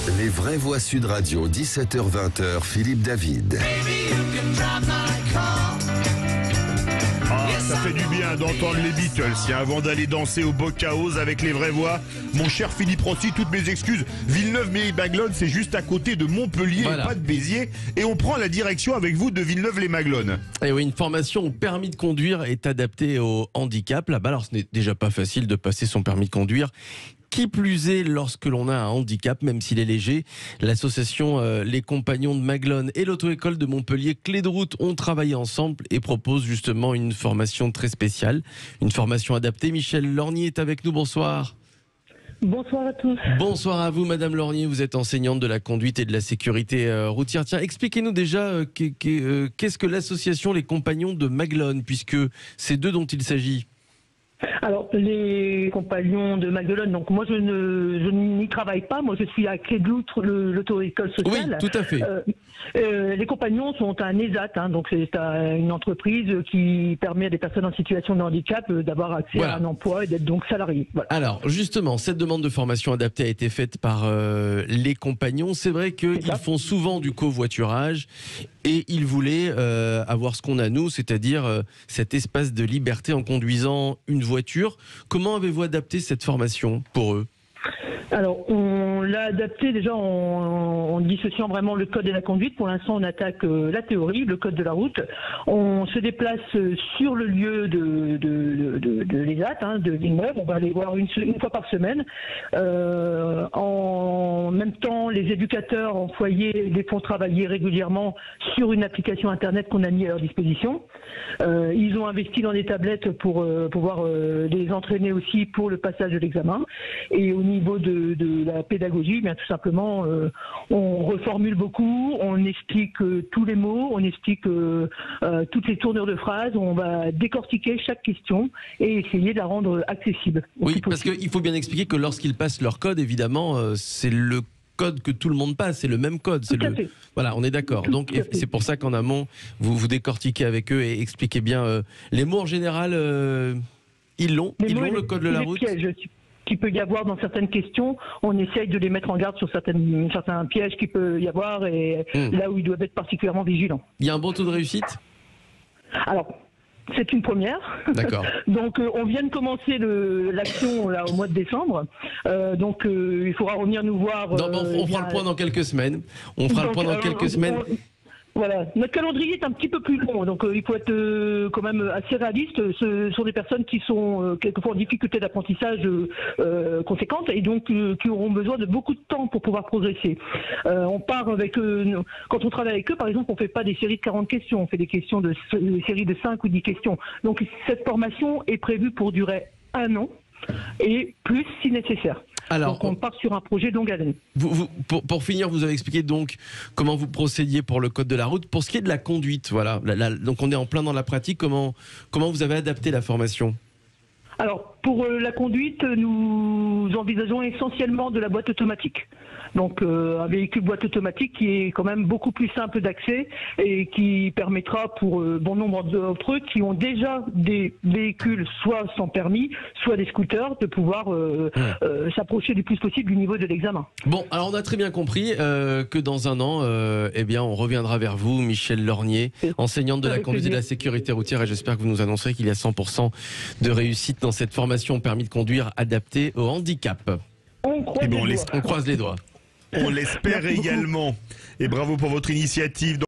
Les vraies voix Sud Radio, 17h-20h, Philippe David. Ça fait du bien d'entendre les Beatles, avant d'aller danser au Bocaos avec les vraies voix. Mon cher Philippe Rossi, toutes mes excuses. Villeneuve-les-Maglones, c'est juste à côté de Montpellier, voilà. Et pas de Béziers. Et on prend la direction avec vous de Villeneuve-les-Maglones. Et oui, une formation au permis de conduire est adaptée au handicap. Là-bas, alors ce n'est déjà pas facile de passer son permis de conduire. Qui plus est lorsque l'on a un handicap, même s'il est léger. L'association Les Compagnons de Maglones et l'auto-école de Montpellier Clé de Route ont travaillé ensemble et proposent justement une formation très spéciale, une formation adaptée. Michel Lornier est avec nous, bonsoir. Bonsoir à tous. Bonsoir à vous, Madame Lornier, vous êtes enseignante de la conduite et de la sécurité routière. Tiens, expliquez-nous déjà qu'est-ce que l'association Les Compagnons de Maglones, puisque c'est d'eux dont il s'agit. Alors, les Compagnons de Maglones, donc moi je n'y travaille pas, moi je suis à Clé de Loutre, l'auto-école sociale. Oui, tout à fait. Les Compagnons sont un ESAT, donc c'est une entreprise qui permet à des personnes en situation de handicap d'avoir accès à un emploi et d'être donc salariés. Voilà. Alors justement, cette demande de formation adaptée a été faite par les Compagnons. C'est vrai qu'ils font souvent du covoiturage et ils voulaient avoir ce qu'on a nous, c'est-à-dire cet espace de liberté en conduisant une voiture. Comment avez-vous adapté cette formation pour eux ? Alors, on l'a adapté déjà en dissociant vraiment le code et la conduite. Pour l'instant, on attaque la théorie, le code de la route. On se déplace sur le lieu de l'ESAT, de Villeneuve. On va aller voir une fois par semaine. En même temps, les éducateurs en foyer les font travailler régulièrement sur une application Internet qu'on a mis à leur disposition. Ils ont investi dans des tablettes pour pouvoir les entraîner aussi pour le passage de l'examen. Et au niveau de la pédagogie, bien tout simplement, on reformule beaucoup, on explique tous les mots, on explique toutes les tournures de phrases, on va décortiquer chaque question et essayer de la rendre accessible. Oui, parce qu'il faut bien expliquer que lorsqu'ils passent leur code, évidemment, c'est le code que tout le monde passe, c'est le même code. Tout à fait. Voilà, on est d'accord. Donc c'est pour ça qu'en amont, vous décortiquez avec eux et expliquez bien les mots en général. Ils l'ont le code de la route. Qu'il peut y avoir dans certaines questions, on essaye de les mettre en garde sur certains pièges qu'il peut y avoir et là où ils doivent être particulièrement vigilants. Il y a un bon taux de réussite ? Alors, c'est une première. D'accord. Donc, on vient de commencer l'action là au mois de décembre. Donc, il faudra revenir nous voir. On fera le point dans quelques semaines. On fera le point dans quelques semaines. Voilà, notre calendrier est un petit peu plus long, donc il faut être quand même assez réaliste. Ce sont des personnes qui sont quelquefois en difficulté d'apprentissage conséquente et donc qui auront besoin de beaucoup de temps pour pouvoir progresser. On part avec quand on travaille avec eux, par exemple, on fait pas des séries de 40 questions, on fait des séries de 5 ou 10 questions. Donc cette formation est prévue pour durer 1 an et plus si nécessaire. Alors, donc on part sur un projet de longue haleine. Pour finir, vous avez expliqué donc comment vous procédiez pour le code de la route. Pour ce qui est de la conduite, voilà, donc on est en plein dans la pratique. Comment vous avez adapté la formation ? Alors, pour la conduite, nous envisageons essentiellement de la boîte automatique. Donc, un véhicule boîte automatique qui est quand même beaucoup plus simple d'accès et qui permettra pour bon nombre d'entre eux qui ont déjà des véhicules soit sans permis, soit des scooters, de pouvoir s'approcher du plus possible du niveau de l'examen. Bon, alors on a très bien compris que dans 1 an, on reviendra vers vous, Michel Lornier, enseignante de la conduite et de la sécurité routière, et j'espère que vous nous annoncerez qu'il y a 100% de réussite dans cette formation permis de conduire adaptée au handicap. On croise les doigts. On croise les doigts. On l'espère également. Et bravo pour votre initiative.